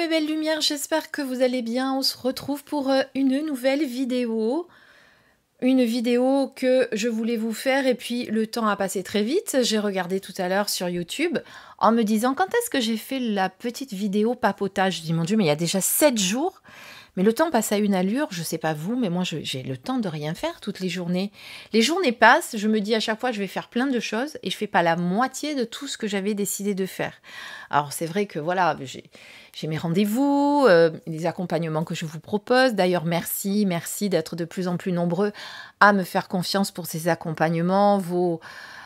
mes belles lumières, j'espère que vous allez bien. On se retrouve pour une nouvelle vidéo. Une vidéo que je voulais vous faire et puis le temps a passé très vite. J'ai regardé tout à l'heure sur YouTube en me disant quand est-ce que j'ai fait la petite vidéo papotage. Je dis mon Dieu, mais il y a déjà 7 jours. Mais le temps passe à une allure, je sais pas vous, mais moi j'ai le temps de rien faire toutes les journées. Les journées passent, je me dis à chaque fois je vais faire plein de choses et je fais pas la moitié de tout ce que j'avais décidé de faire. Alors c'est vrai que voilà, j'ai mes rendez-vous, les accompagnements que je vous propose. D'ailleurs merci d'être de plus en plus nombreux à me faire confiance pour ces accompagnements. Vos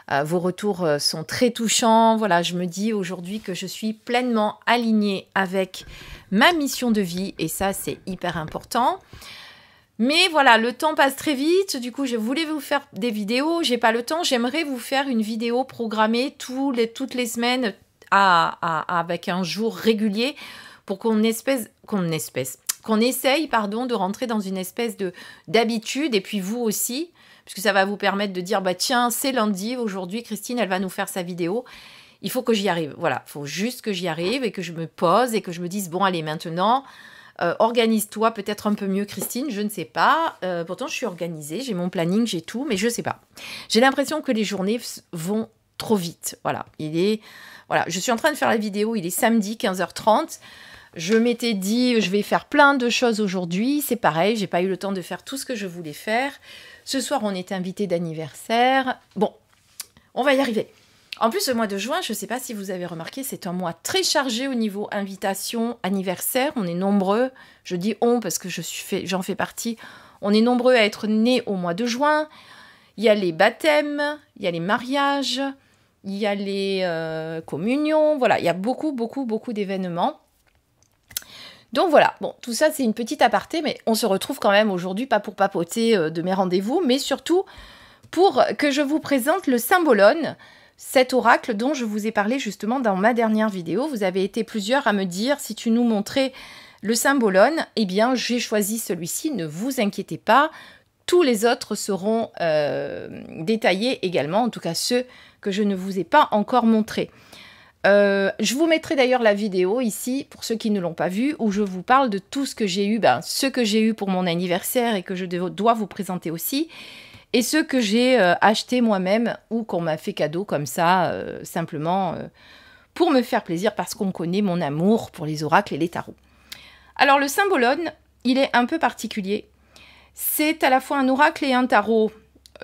retours sont très touchants. Voilà, je me dis aujourd'hui que je suis pleinement alignée avec ma mission de vie et ça, c'est hyper important. Mais voilà, le temps passe très vite. Du coup, je voulais vous faire des vidéos. J'ai pas le temps. J'aimerais vous faire une vidéo programmée toutes les semaines avec un jour régulier pour qu'on essaye, de rentrer dans une espèce d'habitude. Et puis vous aussi, puisque ça va vous permettre de dire, bah tiens, c'est lundi, aujourd'hui, Christine, elle va nous faire sa vidéo. Il faut que j'y arrive. Voilà, il faut juste que j'y arrive et que je me pose et que je me dise, bon, allez, maintenant, organise-toi peut-être un peu mieux, Christine, je ne sais pas. Pourtant, je suis organisée, j'ai mon planning, j'ai tout, mais je ne sais pas. J'ai l'impression que les journées vont trop vite. Voilà, je suis en train de faire la vidéo, il est samedi, 15h30. Je m'étais dit, je vais faire plein de choses aujourd'hui. C'est pareil, j'ai pas eu le temps de faire tout ce que je voulais faire. Ce soir, on est invité d'anniversaire. Bon, on va y arriver. En plus, le mois de juin, je ne sais pas si vous avez remarqué, c'est un mois très chargé au niveau invitation, anniversaire. On est nombreux, je dis on parce que j'en fais partie. On est nombreux à être nés au mois de juin. Il y a les baptêmes, il y a les mariages, il y a les communions. Voilà, il y a beaucoup d'événements. Donc voilà, bon, tout ça c'est une petite aparté, mais on se retrouve quand même aujourd'hui, pas pour papoter de mes rendez-vous, mais surtout pour que je vous présente le Symbolone, cet oracle dont je vous ai parlé justement dans ma dernière vidéo. Vous avez été plusieurs à me dire, si tu nous montrais le Symbolone, eh bien j'ai choisi celui-ci, ne vous inquiétez pas, tous les autres seront détaillés également, en tout cas ceux que je ne vous ai pas encore montrés. Je vous mettrai d'ailleurs la vidéo ici, pour ceux qui ne l'ont pas vue, où je vous parle de tout ce que j'ai eu, ce que j'ai eu pour mon anniversaire et que je dois vous présenter aussi, et ceux que j'ai acheté moi-même ou qu'on m'a fait cadeau comme ça, simplement pour me faire plaisir parce qu'on connaît mon amour pour les oracles et les tarots. Alors le Symbolone, il est un peu particulier. C'est à la fois un oracle et un tarot.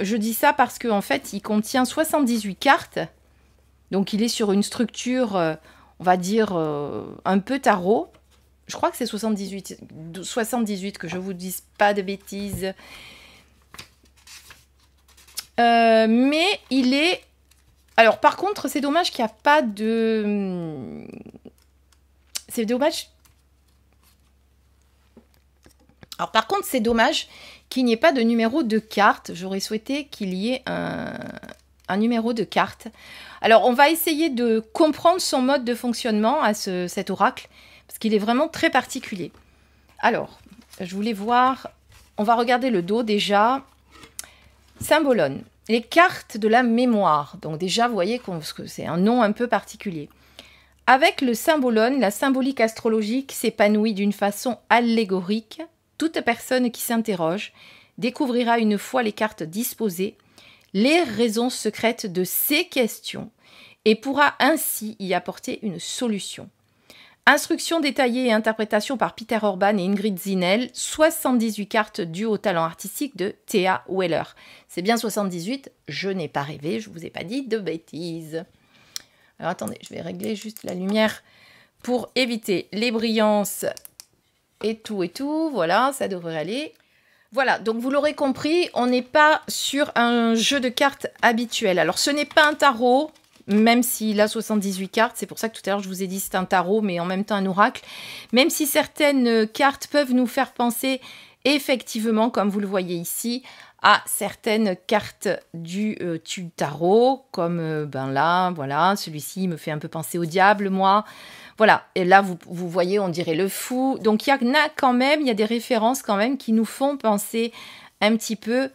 Je dis ça parce qu'en fait, il contient 78 cartes. Donc, il est sur une structure, on va dire, un peu tarot. Je crois que c'est 78, que je ne vous dise pas de bêtises. Mais il est... Alors, par contre, c'est dommage qu'il n'y a pas de... C'est dommage... Alors, par contre, c'est dommage qu'il n'y ait pas de numéro de carte. J'aurais souhaité qu'il y ait un numéro de carte. Alors, on va essayer de comprendre son mode de fonctionnement à cet oracle, parce qu'il est vraiment très particulier. Alors, je voulais voir... On va regarder le dos déjà. Symbolone. Les cartes de la mémoire. Donc déjà, vous voyez que c'est un nom un peu particulier. Avec le Symbolone, la symbolique astrologique s'épanouit d'une façon allégorique. Toute personne qui s'interroge découvrira une fois les cartes disposées les raisons secrètes de ces questions et pourra ainsi y apporter une solution. Instructions détaillées et interprétation par Peter Orban et Ingrid Zinel, 78 cartes dues au talent artistique de Thea Weller. C'est bien 78, je n'ai pas rêvé, je ne vous ai pas dit de bêtises. Alors attendez, je vais régler juste la lumière pour éviter les brillances et tout, voilà, ça devrait aller. Voilà, donc vous l'aurez compris, on n'est pas sur un jeu de cartes habituel. Alors ce n'est pas un tarot, même s'il a 78 cartes, c'est pour ça que tout à l'heure je vous ai dit c'est un tarot, mais en même temps un oracle. Même si certaines cartes peuvent nous faire penser effectivement, comme vous le voyez ici, à certaines cartes du tarot, comme là, voilà, celui-ci me fait un peu penser au diable, moi. Voilà, et là, vous voyez, on dirait le fou. Donc, il y en a quand même, il y a des références quand même qui nous font penser un petit peu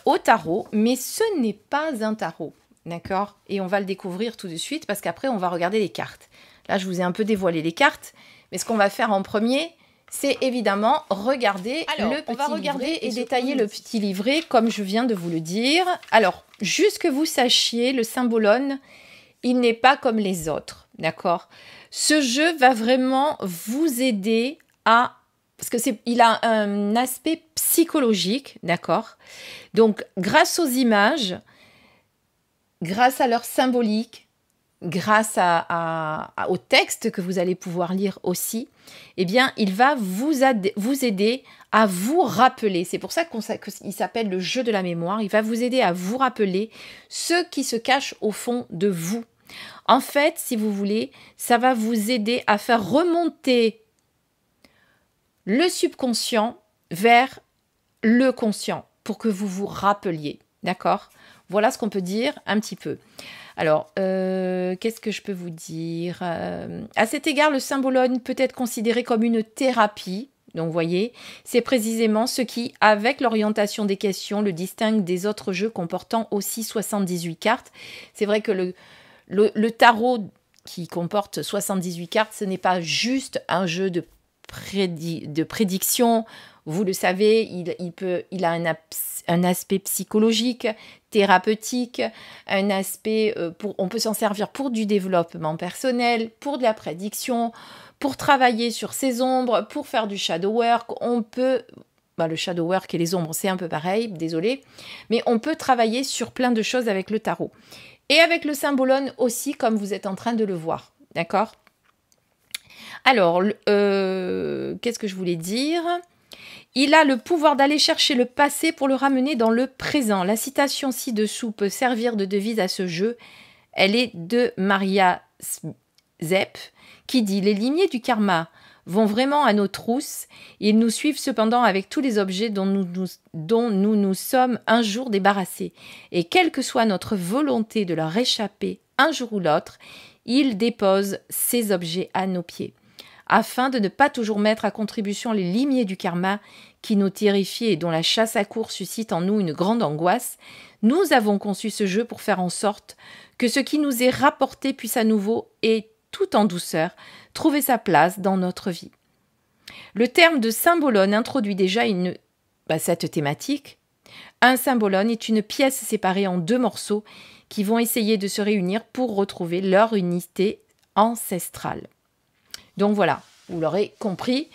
au tarot, mais ce n'est pas un tarot, d'accord? Et on va le découvrir tout de suite parce qu'après, on va regarder les cartes. Là, je vous ai un peu dévoilé les cartes, Mais ce qu'on va faire en premier, c'est évidemment regarder le petit livret. On va regarder et détailler le petit livret comme je viens de vous le dire. Alors, juste que vous sachiez, le Symbolone, il n'est pas comme les autres, d'accord? Ce jeu va vraiment vous aider à... Parce que il a un aspect psychologique, d'accord? Donc, grâce aux images, grâce à leur symbolique, grâce au texte que vous allez pouvoir lire aussi, eh bien, il va vous aider à vous rappeler. C'est pour ça qu'il s'appelle le jeu de la mémoire. Il va vous aider à vous rappeler ce qui se cache au fond de vous. En fait, si vous voulez, ça va vous aider à faire remonter le subconscient vers le conscient pour que vous vous rappeliez. D'accord? Voilà ce qu'on peut dire un petit peu. Alors, qu'est-ce que je peux vous dire? À cet égard, le Symbolone peut être considéré comme une thérapie. Donc, vous voyez, c'est précisément ce qui, avec l'orientation des questions, le distingue des autres jeux comportant aussi 78 cartes. C'est vrai que le tarot qui comporte 78 cartes, ce n'est pas juste un jeu de prédiction. Vous le savez, il a un aspect psychologique, thérapeutique, un aspect on peut s'en servir pour du développement personnel, pour de la prédiction, pour travailler sur ses ombres, pour faire du shadow work. On peut, le shadow work et les ombres, c'est un peu pareil, désolé, mais on peut travailler sur plein de choses avec le tarot. Et avec le Symbolone aussi, comme vous êtes en train de le voir, d'accord? Alors, qu'est-ce que je voulais dire? Il a le pouvoir d'aller chercher le passé pour le ramener dans le présent. La citation ci-dessous peut servir de devise à ce jeu. Elle est de Maria Zepp, qui dit « Les limiers du karma vont vraiment à nos trousses. Ils nous suivent cependant avec tous les objets dont nous sommes un jour débarrassés. Et quelle que soit notre volonté de leur échapper un jour ou l'autre, ils déposent ces objets à nos pieds. Afin de ne pas toujours mettre à contribution les limiers du karma qui nous terrifient et dont la chasse à courre suscite en nous une grande angoisse, nous avons conçu ce jeu pour faire en sorte que ce qui nous est rapporté puisse à nouveau et tout en douceur trouver sa place dans notre vie. Le terme de Symbolone introduit déjà cette thématique. Un Symbolone est une pièce séparée en deux morceaux qui vont essayer de se réunir pour retrouver leur unité ancestrale. Donc voilà, vous l'aurez compris,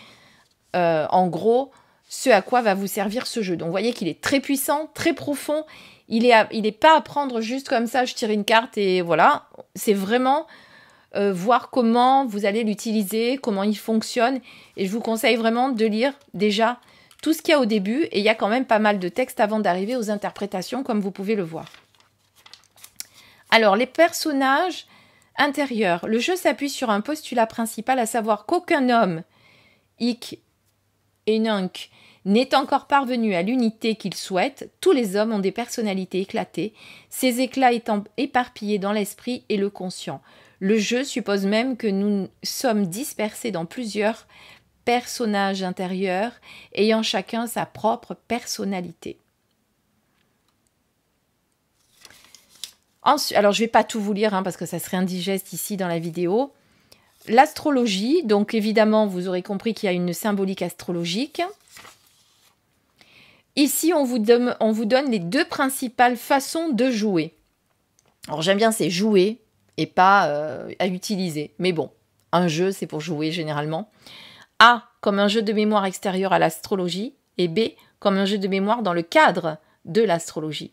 en gros, ce à quoi va vous servir ce jeu. Donc vous voyez qu'il est très puissant, très profond. Il est pas à prendre juste comme ça, je tire une carte et voilà. C'est vraiment voir comment vous allez l'utiliser, comment il fonctionne. Et je vous conseille vraiment de lire déjà tout ce qu'il y a au début. Et il y a quand même pas mal de textes avant d'arriver aux interprétations, comme vous pouvez le voir. Alors, les personnages intérieurs. Le jeu s'appuie sur un postulat principal, à savoir qu'aucun homme, hic et nunc, n'est encore parvenu à l'unité qu'il souhaite. Tous les hommes ont des personnalités éclatées, ces éclats étant éparpillés dans l'esprit et le conscient. Le jeu suppose même que nous sommes dispersés dans plusieurs personnages intérieurs, ayant chacun sa propre personnalité. Ensuite, alors, je ne vais pas tout vous lire parce que ça serait indigeste ici dans la vidéo. L'astrologie, donc évidemment, vous aurez compris qu'il y a une symbolique astrologique. Ici, on vous donne les deux principales façons de jouer. Alors, j'aime bien, c'est jouer et pas à utiliser. Mais bon, un jeu, c'est pour jouer généralement. A, comme un jeu de mémoire extérieur à l'astrologie. Et B, comme un jeu de mémoire dans le cadre de l'astrologie.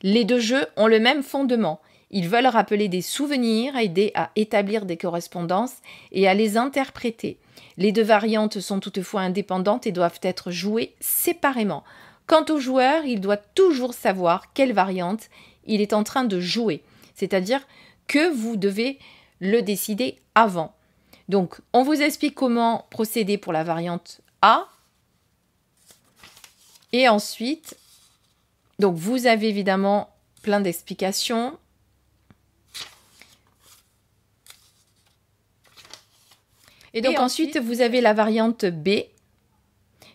Les deux jeux ont le même fondement. Ils veulent rappeler des souvenirs, aider à établir des correspondances et à les interpréter. Les deux variantes sont toutefois indépendantes et doivent être jouées séparément. Quant au joueur, il doit toujours savoir quelle variante il est en train de jouer. C'est-à-dire que vous devez le décider avant. Donc, on vous explique comment procéder pour la variante A. Et ensuite... Donc, vous avez évidemment plein d'explications. Et donc, ensuite, vous avez la variante B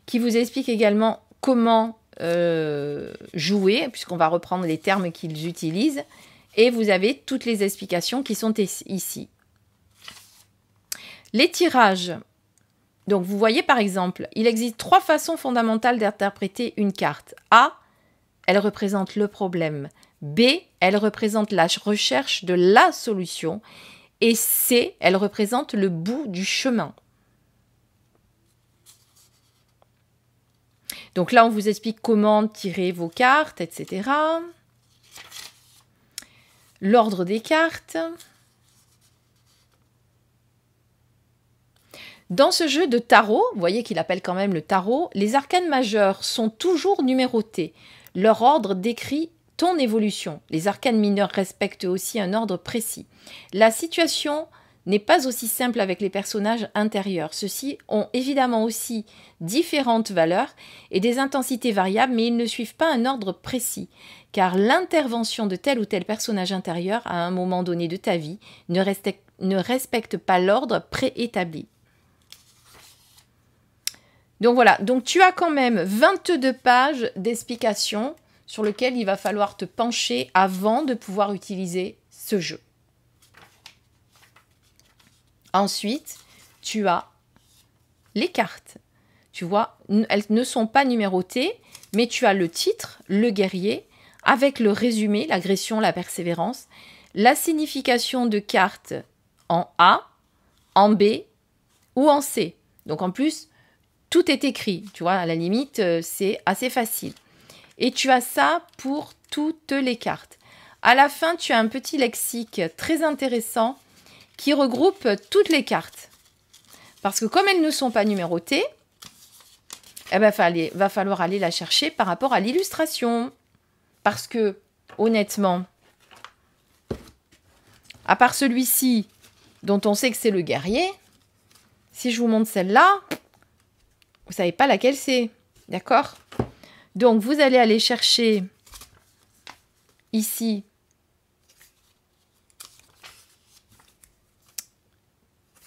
qui vous explique également comment jouer, puisqu'on va reprendre les termes qu'ils utilisent. Et vous avez toutes les explications qui sont ici. Les tirages. Donc, vous voyez, par exemple, il existe 3 façons fondamentales d'interpréter une carte. A, elle représente le problème. B, elle représente la recherche de la solution. Et C, elle représente le bout du chemin. Donc là, on vous explique comment tirer vos cartes, etc. L'ordre des cartes. Dans ce jeu de tarot, vous voyez qu'il appelle quand même le tarot, les arcanes majeurs sont toujours numérotés. Leur ordre décrit ton évolution. Les arcanes mineurs respectent aussi un ordre précis. La situation n'est pas aussi simple avec les personnages intérieurs. Ceux-ci ont évidemment aussi différentes valeurs et des intensités variables, mais ils ne suivent pas un ordre précis, car l'intervention de tel ou tel personnage intérieur à un moment donné de ta vie ne respecte pas l'ordre préétabli. Donc voilà, donc tu as quand même 22 pages d'explications sur lesquelles il va falloir te pencher avant de pouvoir utiliser ce jeu. Ensuite, tu as les cartes. Tu vois, elles ne sont pas numérotées, mais tu as le titre, le guerrier, avec le résumé, l'agression, la persévérance, la signification de cartes en A, en B ou en C. Donc en plus, tout est écrit, tu vois, à la limite, c'est assez facile. Et tu as ça pour toutes les cartes. À la fin, tu as un petit lexique très intéressant qui regroupe toutes les cartes. Parce que comme elles ne sont pas numérotées, eh ben, va falloir aller la chercher par rapport à l'illustration. Parce que, honnêtement, à part celui-ci, dont on sait que c'est le guerrier, si je vous montre celle-là, vous ne savez pas laquelle c'est, d'accord? Donc, vous allez aller chercher ici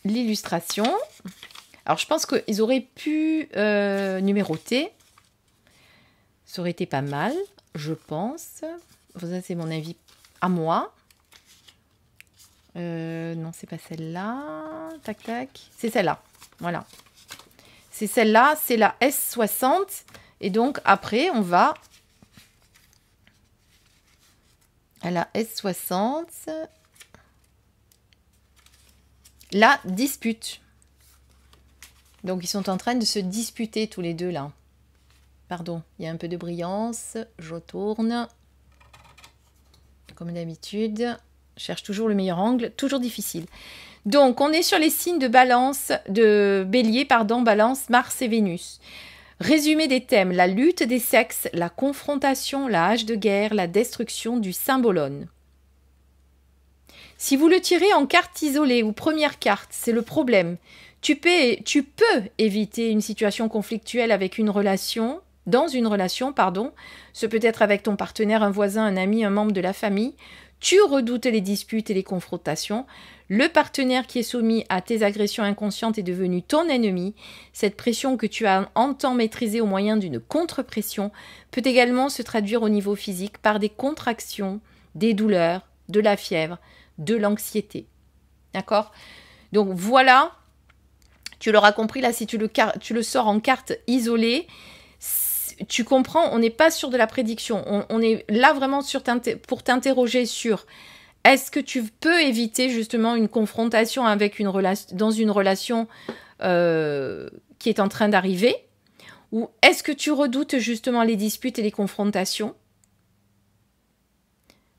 l'illustration. Alors, je pense qu'ils auraient pu numéroter. Ça aurait été pas mal, je pense. Ça, c'est mon avis à moi. Non, c'est pas celle-là. Tac, tac. C'est celle-là. Voilà. C'est celle-là, c'est la S60. Et donc, après, on va à la S60. La dispute. Donc, ils sont en train de se disputer tous les deux, là. Pardon, il y a un peu de brillance. Je tourne. Comme d'habitude. Je cherche toujours le meilleur angle. Toujours difficile. Donc, on est sur les signes de balance, de bélier, pardon, balance, Mars et Vénus. Résumé des thèmes, la lutte des sexes, la confrontation, la hache de guerre, la destruction du symbolone. Si vous le tirez en carte isolée ou première carte, c'est le problème. Tu peux éviter une situation conflictuelle avec une relation, dans une relation, pardon. Ce peut être avec ton partenaire, un voisin, un ami, un membre de la famille. Tu redoutes les disputes et les confrontations. Le partenaire qui est soumis à tes agressions inconscientes est devenu ton ennemi. Cette pression que tu entends maîtriser au moyen d'une contre-pression peut également se traduire au niveau physique par des contractions, des douleurs, de la fièvre, de l'anxiété. D'accord? Donc voilà, tu l'auras compris, là, si tu le sors en carte isolée, tu comprends, on n'est pas sur de la prédiction. On est là vraiment pour t'interroger sur est-ce que tu peux éviter justement une confrontation dans une relation qui est en train d'arriver, ou est-ce que tu redoutes justement les disputes et les confrontations?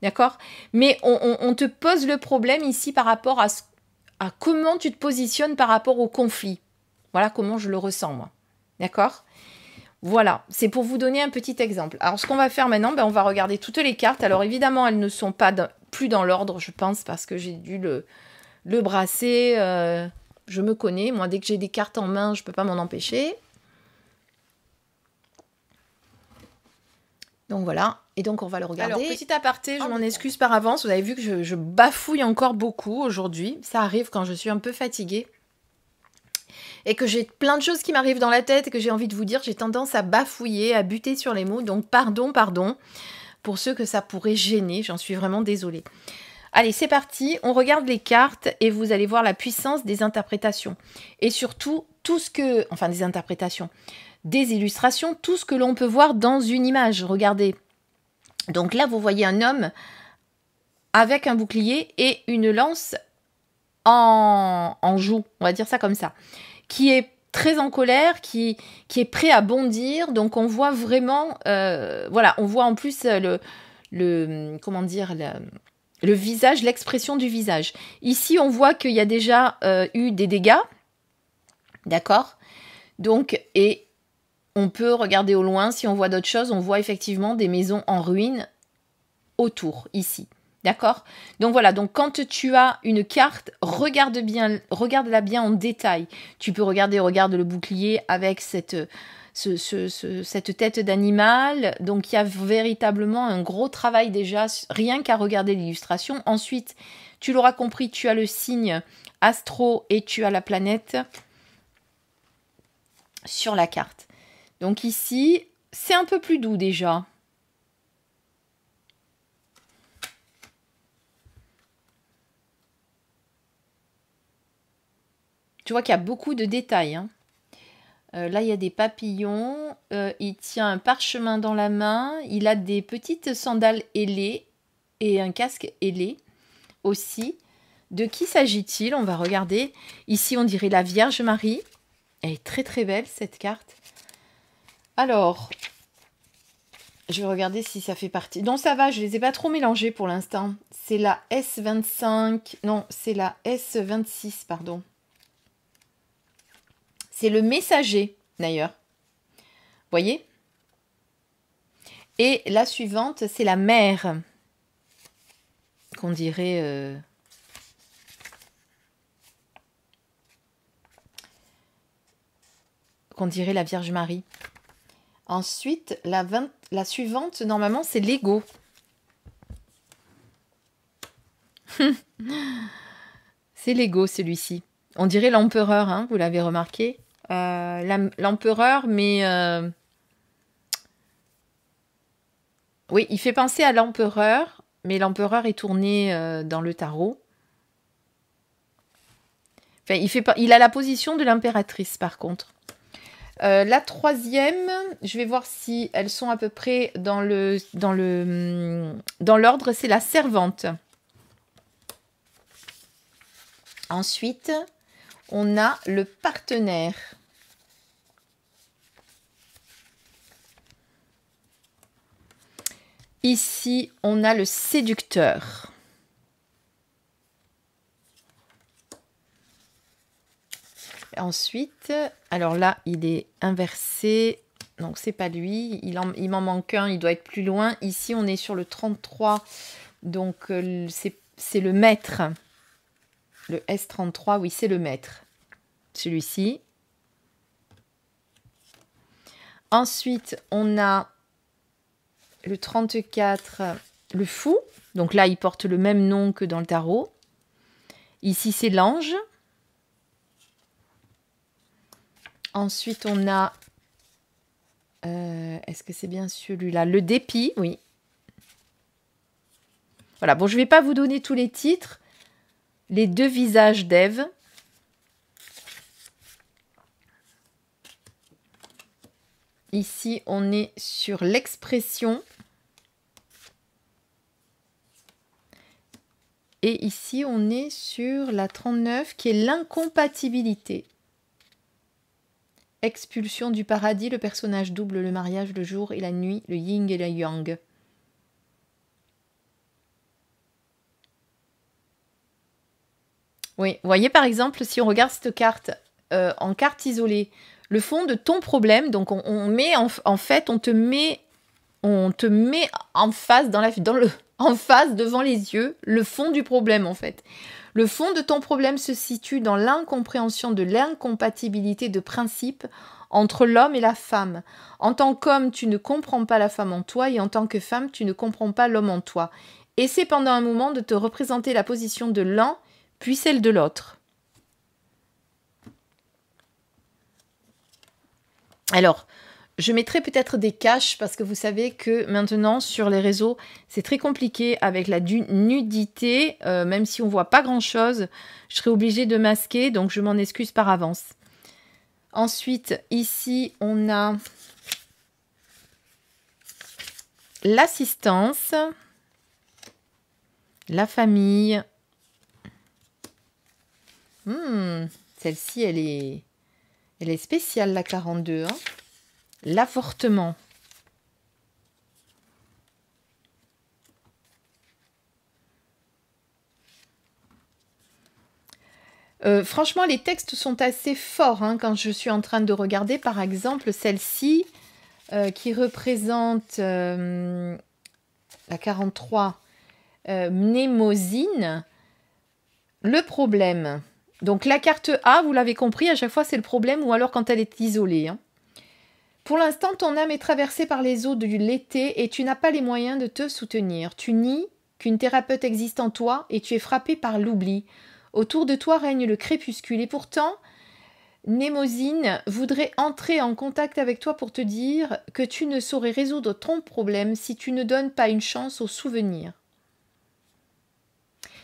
D'accord? Mais on te pose le problème ici par rapport à comment tu te positionnes par rapport au conflit. Voilà comment je le ressens, moi. D'accord? Voilà, c'est pour vous donner un petit exemple. Alors, ce qu'on va faire maintenant, on va regarder toutes les cartes. Alors, évidemment, elles ne sont pas plus dans l'ordre, je pense, parce que j'ai dû le brasser. Je me connais. Moi, dès que j'ai des cartes en main, je ne peux pas m'en empêcher. Donc, voilà. Et donc, on va le regarder. Alors, petit aparté, je m'en excuse par avance. Vous avez vu que je bafouille encore beaucoup aujourd'hui. Ça arrive quand je suis un peu fatiguée. Et que j'ai plein de choses qui m'arrivent dans la tête et que j'ai envie de vous dire, j'ai tendance à bafouiller, à buter sur les mots. Donc, pardon, pour ceux que ça pourrait gêner. J'en suis vraiment désolée. Allez, c'est parti, on regarde les cartes et vous allez voir la puissance des interprétations. Et surtout, tout ce que... Enfin, des interprétations, des illustrations, tout ce que l'on peut voir dans une image. Regardez. Donc là, vous voyez un homme avec un bouclier et une lance en joue, on va dire ça comme ça, qui est très en colère, qui est prêt à bondir. Donc on voit vraiment, voilà, on voit en plus comment dire, le visage, l'expression du visage. Ici, on voit qu'il y a déjà eu des dégâts, d'accord? Donc, et on peut regarder au loin, si on voit d'autres choses, on voit effectivement des maisons en ruine autour, ici. D'accord? Donc voilà, donc quand tu as une carte, regarde-la bien en détail. Tu peux regarde le bouclier avec cette tête d'animal. Donc il y a véritablement un gros travail déjà, rien qu'à regarder l'illustration. Ensuite, tu l'auras compris, tu as le signe astro et tu as la planète sur la carte. Donc ici, c'est un peu plus doux déjà. Tu vois qu'il y a beaucoup de détails. Hein. Là, il y a des papillons. Il tient un parchemin dans la main. Il a des petites sandales ailées et un casque ailé aussi. De qui s'agit-il? On va regarder. Ici, on dirait la Vierge Marie. Elle est très très belle, cette carte. Alors, je vais regarder si ça fait partie. Non, ça va, je ne les ai pas trop mélangés pour l'instant. C'est la S25. Non, c'est la S26, pardon. C'est le messager, d'ailleurs. Voyez? Et la suivante, c'est la mère. Qu'on dirait... qu'on dirait la Vierge Marie. Ensuite, la suivante, normalement, c'est l'ego. C'est l'ego, celui-ci. On dirait l'empereur, hein, vous l'avez remarqué. L'empereur, mais... oui, il fait penser à l'empereur, mais l'empereur est tourné dans le tarot. Enfin, il a la position de l'impératrice, par contre. La troisième, je vais voir si elles sont à peu près dans l'ordre, c'est la servante. Ensuite, on a le partenaire. Ici, on a le séducteur. Ensuite, alors là, il est inversé. Donc, c'est pas lui. Il m'en manque un. Il doit être plus loin. Ici, on est sur le 33. Donc, c'est le maître. Le S33, oui, c'est le maître. Celui-ci. Ensuite, on a le 34, le fou. Donc là, il porte le même nom que dans le tarot. Ici, c'est l'ange. Ensuite, on a... est-ce que c'est bien celui-là? Le dépit, oui. Voilà, bon, je ne vais pas vous donner tous les titres. Les deux visages d'Ève. Ici, on est sur l'expression. Et ici, on est sur la 39, qui est l'incompatibilité. Expulsion du paradis, le personnage double le mariage, le jour et la nuit, le yin et le yang. Oui, vous voyez par exemple, si on regarde cette carte en carte isolée, le fond de ton problème, donc on met en fait, on te met en face en face devant les yeux le fond du problème en fait. Le fond de ton problème se situe dans l'incompréhension de l'incompatibilité de principe entre l'homme et la femme. En tant qu'homme, tu ne comprends pas la femme en toi et en tant que femme, tu ne comprends pas l'homme en toi. Essaie pendant un moment de te représenter la position de l'un puis celle de l'autre. Alors, Je mettrai peut-être des caches parce que vous savez que maintenant sur les réseaux, c'est très compliqué avec la nudité. Même si on voit pas grand-chose, je serai obligée de masquer, donc je m'en excuse par avance. Ensuite, ici, on a l'assistance, la famille. Celle-ci, elle est spéciale, la 42. Hein. L'avortement. Franchement, les textes sont assez forts hein, quand je suis en train de regarder. Par exemple, celle-ci, qui représente la 43, mnémosine. Le problème. Donc, la carte A, vous l'avez compris, à chaque fois, c'est le problème ou alors quand elle est isolée. Hein. Pour l'instant, ton âme est traversée par les eaux de l'été et tu n'as pas les moyens de te soutenir. Tu nies qu'une thérapeute existe en toi et tu es frappé par l'oubli. Autour de toi règne le crépuscule et pourtant, Mnémosine voudrait entrer en contact avec toi pour te dire que tu ne saurais résoudre ton problème si tu ne donnes pas une chance au souvenir.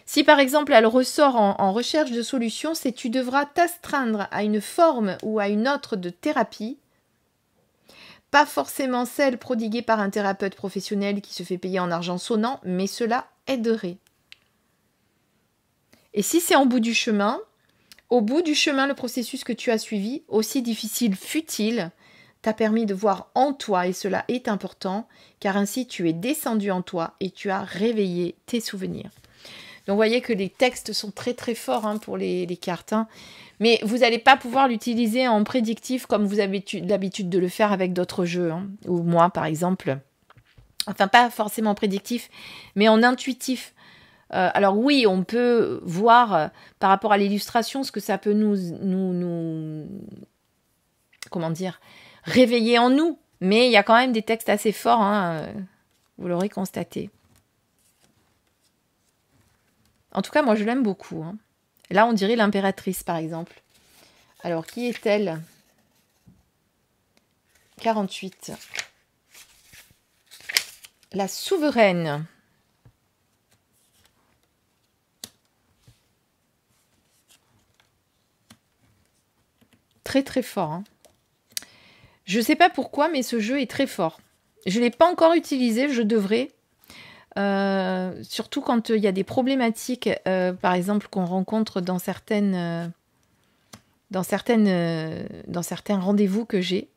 Si par exemple elle ressort en recherche de solutions, c'est que tu devras t'astreindre à une forme ou à une autre de thérapie, pas forcément celle prodiguée par un thérapeute professionnel qui se fait payer en argent sonnant, mais cela aiderait. Et si c'est en bout du chemin, au bout du chemin, le processus que tu as suivi, aussi difficile fut-il, t'a permis de voir en toi, et cela est important, car ainsi tu es descendu en toi et tu as réveillé tes souvenirs. Donc vous voyez que les textes sont très très forts hein, pour les cartes. Hein. Mais vous n'allez pas pouvoir l'utiliser en prédictif comme vous avez l'habitude de le faire avec d'autres jeux. Hein. Ou moi par exemple. Enfin pas forcément prédictif, mais en intuitif. Alors oui, on peut voir par rapport à l'illustration ce que ça peut nous comment dire, réveiller en nous. Mais il y a quand même des textes assez forts, hein, vous l'aurez constaté. En tout cas, moi, je l'aime beaucoup. Hein. Là, on dirait l'impératrice, par exemple. Alors, qui est-elle? 48. La souveraine. Très, très fort. Hein. Je ne sais pas pourquoi, mais ce jeu est très fort. Je ne l'ai pas encore utilisé, je devrais. Surtout quand il y a des problématiques, par exemple, qu'on rencontre dans certains rendez-vous que j'ai.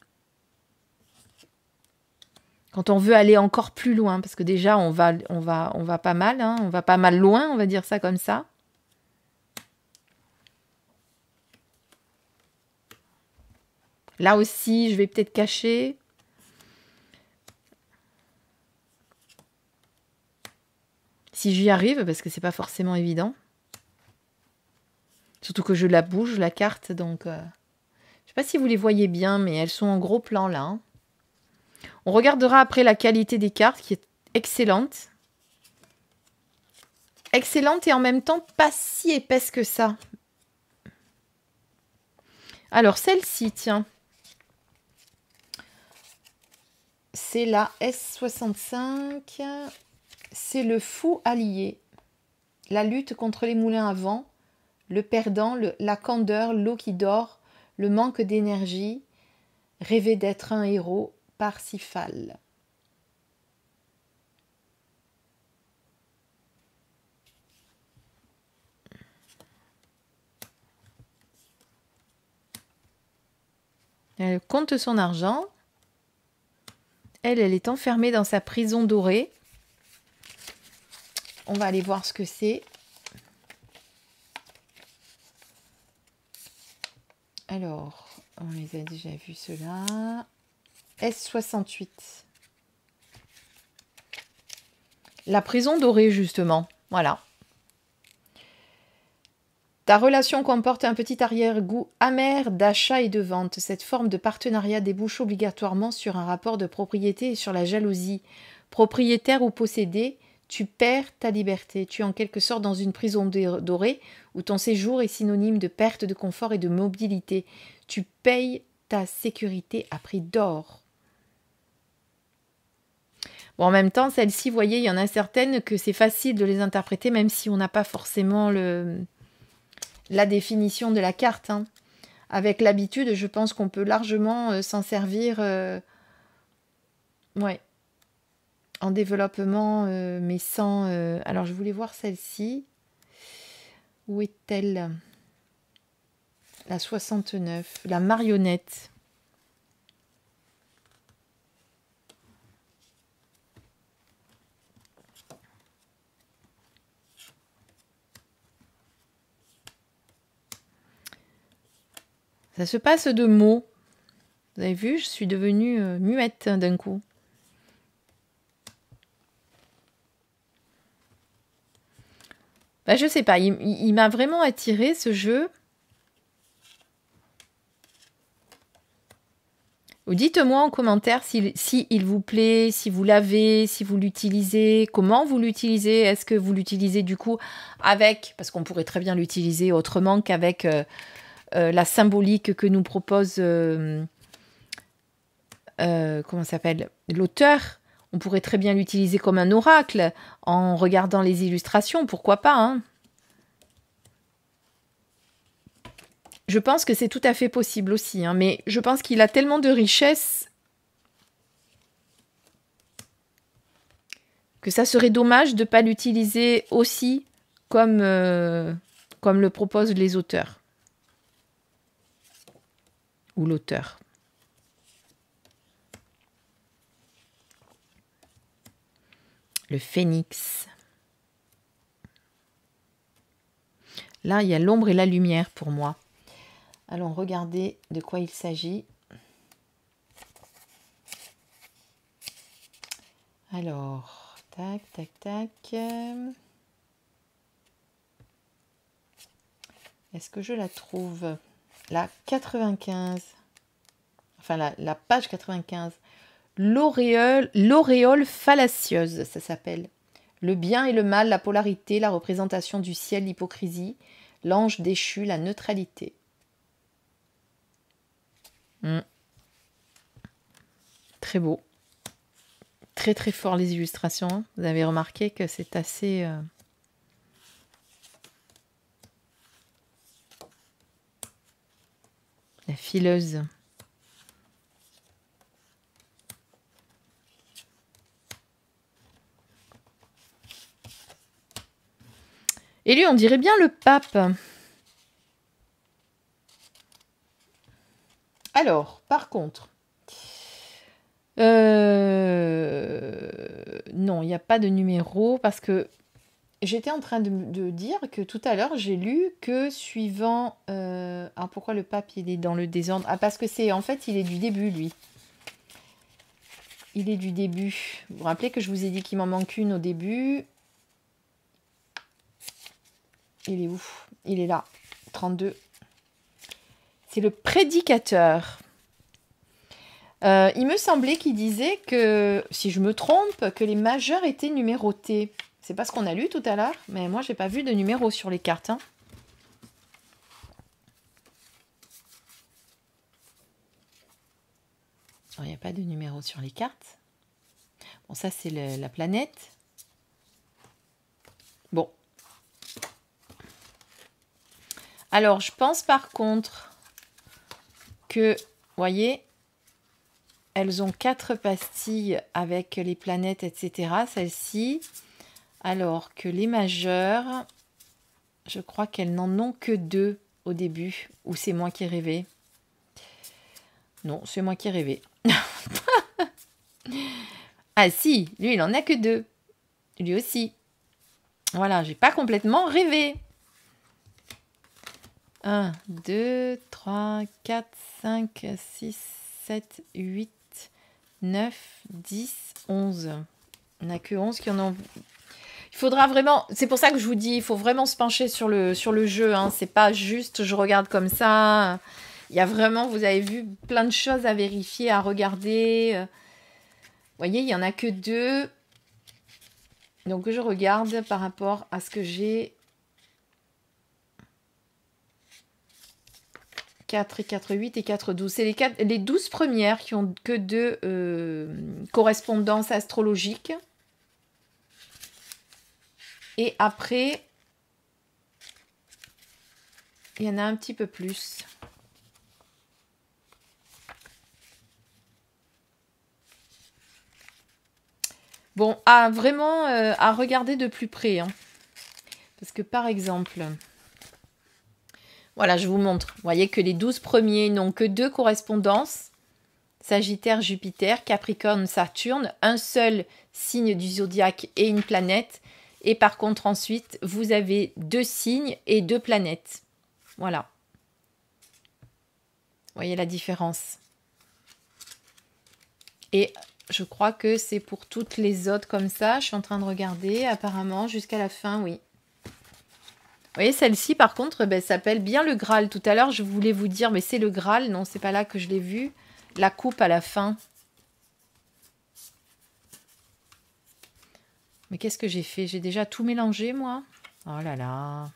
Quand on veut aller encore plus loin, parce que déjà on va pas mal, hein, on va pas mal loin, on va dire ça comme ça. Là aussi, je vais peut-être cacher. Si j'y arrive, parce que c'est pas forcément évident. Surtout que je la bouge, la carte, donc... je sais pas si vous les voyez bien, mais elles sont en gros plan là. Hein. On regardera après la qualité des cartes, qui est excellente. Excellente et en même temps pas si épaisse que ça. Alors, celle-ci, tiens. C'est la S65... C'est le fou allié, la lutte contre les moulins à vent, le perdant, la candeur, l'eau qui dort, le manque d'énergie, rêver d'être un héros, Parsifal. Elle compte son argent. Elle est enfermée dans sa prison dorée. On va aller voir ce que c'est. Alors, on les a déjà vus ceux-là. S68. La prison dorée, justement. Voilà. Ta relation comporte un petit arrière-goût amer d'achat et de vente. Cette forme de partenariat débouche obligatoirement sur un rapport de propriété et sur la jalousie. Propriétaire ou possédé, tu perds ta liberté. Tu es en quelque sorte dans une prison dorée où ton séjour est synonyme de perte de confort et de mobilité. Tu payes ta sécurité à prix d'or. Bon, en même temps, celles-ci, vous voyez, il y en a certaines que c'est facile de les interpréter, même si on n'a pas forcément la définition de la carte. Hein. Avec l'habitude, je pense qu'on peut largement s'en servir ouais, en développement, mais sans... Alors, je voulais voir celle-ci. Où est-elle? La 69, la marionnette. Ça se passe de mots. Vous avez vu, je suis devenue muette d'un coup. Bah, je sais pas, il m'a vraiment attiré ce jeu. Ou dites-moi en commentaire si il vous plaît, si vous l'avez, si vous l'utilisez, comment vous l'utilisez. Est-ce que vous l'utilisez du coup avec, parce qu'on pourrait très bien l'utiliser autrement qu'avec la symbolique que nous propose, comment ça s'appelle, l'auteur. On pourrait très bien l'utiliser comme un oracle en regardant les illustrations, pourquoi pas, hein. Je pense que c'est tout à fait possible aussi, hein, mais je pense qu'il a tellement de richesse que ça serait dommage de ne pas l'utiliser aussi comme, comme le proposent les auteurs. Ou l'auteur. Le phénix. Là, il y a l'ombre et la lumière pour moi. Allons regarder de quoi il s'agit. Alors, tac, tac, tac. Est-ce que je la trouve? La 95. Enfin, la page 95. L'auréole fallacieuse, ça s'appelle. Le bien et le mal, la polarité, la représentation du ciel, l'hypocrisie, l'ange déchu, la neutralité. Très beau. Très très fort les illustrations. Vous avez remarqué que c'est assez... La fileuse. Et lui, on dirait bien le pape. Alors, par contre... non, il n'y a pas de numéro parce que j'étais en train de dire que tout à l'heure, j'ai lu que suivant... alors pourquoi le pape, il est dans le désordre? Ah, parce que c'est... En fait, il est du début, lui. Il est du début. Vous vous rappelez que je vous ai dit qu'il m'en manque une au début. Il est où? Il est là. 32. C'est le prédicateur. Il me semblait qu'il disait que, si je me trompe, que les majeurs étaient numérotés. C'est pas ce qu'on a lu tout à l'heure, mais moi, j'ai pas vu de numéro sur les cartes. Hein. Il n'y a pas de numéro sur les cartes. Bon, ça, c'est la planète. Bon. Alors, je pense par contre que, vous voyez, elles ont 4 pastilles avec les planètes, etc. Celles-ci. Alors que les majeures, je crois qu'elles n'en ont que 2 au début. Ou c'est moi qui ai rêvé. Non, c'est moi qui ai rêvé. Ah si, lui, il en a que 2. Lui aussi. Voilà, j'ai pas complètement rêvé. 1, 2, 3, 4, 5, 6, 7, 8, 9, 10, 11. On n'a que 11 qui en ont... Il faudra vraiment... C'est pour ça que je vous dis, il faut vraiment se pencher sur le jeu. Hein. C'est pas juste, je regarde comme ça. Il y a vraiment, vous avez vu, plein de choses à vérifier, à regarder. Vous voyez, il n'y en a que 2. Donc, je regarde par rapport à ce que j'ai. 4 et 4, 8 et 4, 12. C'est les 12 premières qui ont que deux correspondances astrologiques. Et après, il y en a un petit peu plus. Bon, vraiment à regarder de plus près. Hein. Parce que par exemple, voilà, je vous montre. Vous voyez que les 12 premiers n'ont que deux correspondances. Sagittaire, Jupiter, Capricorne, Saturne. Un seul signe du zodiaque et une planète. Et par contre, ensuite, vous avez deux signes et deux planètes. Voilà. Vous voyez la différence. Et je crois que c'est pour toutes les autres comme ça. Je suis en train de regarder, apparemment, jusqu'à la fin, oui. Vous voyez, celle-ci, par contre, ben, s'appelle bien le Graal. Tout à l'heure, je voulais vous dire, mais c'est le Graal. Non, c'est pas là que je l'ai vu. La coupe à la fin. Mais qu'est-ce que j'ai fait? J'ai déjà tout mélangé, moi. Oh là là.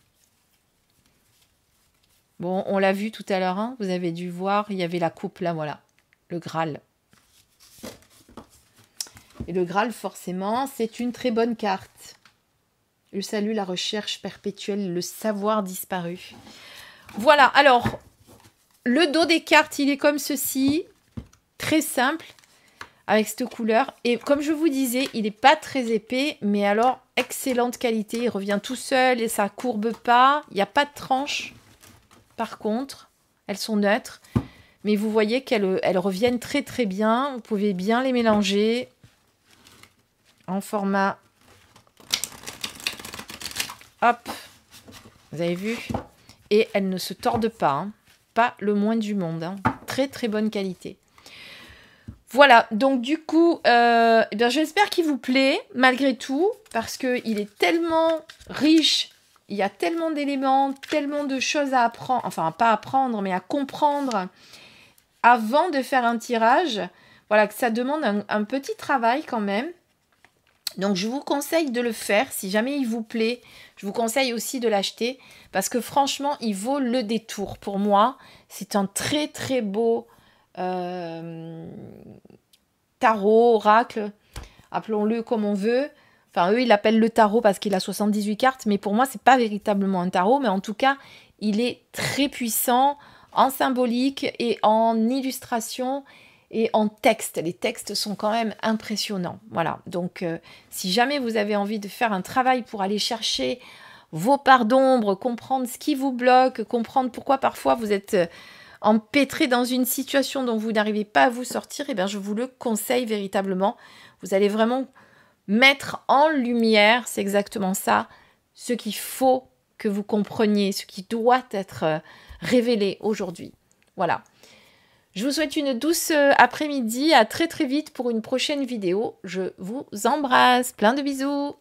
Bon, on l'a vu tout à l'heure. Hein. Vous avez dû voir, il y avait la coupe, là, voilà. Le Graal. Et le Graal, forcément, c'est une très bonne carte. Le salut, la recherche perpétuelle, le savoir disparu. Voilà, alors, le dos des cartes, il est comme ceci. Très simple, avec cette couleur. Et comme je vous disais, il n'est pas très épais, mais alors, excellente qualité. Il revient tout seul et ça ne courbe pas. Il n'y a pas de tranche, par contre. Elles sont neutres. Mais vous voyez qu'elles reviennent très très bien. Vous pouvez bien les mélanger en format... Hop, vous avez vu? Et elles ne se tordent pas, hein. Pas le moins du monde. Hein. Très très bonne qualité. Voilà, donc du coup, j'espère qu'il vous plaît, malgré tout, parce qu'il est tellement riche, il y a tellement d'éléments, tellement de choses à apprendre, enfin pas apprendre, mais à comprendre avant de faire un tirage. Voilà, que ça demande un petit travail quand même. Donc, je vous conseille de le faire. Si jamais il vous plaît, je vous conseille aussi de l'acheter. Parce que franchement, il vaut le détour. Pour moi, c'est un très, très beau tarot, oracle. Appelons-le comme on veut. Enfin, eux, ils l'appellent le tarot parce qu'il a 78 cartes. Mais pour moi, c'est pas véritablement un tarot. Mais en tout cas, il est très puissant en symbolique et en illustration. Et en texte, les textes sont quand même impressionnants. Voilà, donc si jamais vous avez envie de faire un travail pour aller chercher vos parts d'ombre, comprendre ce qui vous bloque, comprendre pourquoi parfois vous êtes empêtré dans une situation dont vous n'arrivez pas à vous sortir, eh bien je vous le conseille véritablement. Vous allez vraiment mettre en lumière, c'est exactement ça, ce qu'il faut que vous compreniez, ce qui doit être révélé aujourd'hui. Voilà. Je vous souhaite une douce après-midi. À très très vite pour une prochaine vidéo. Je vous embrasse. Plein de bisous.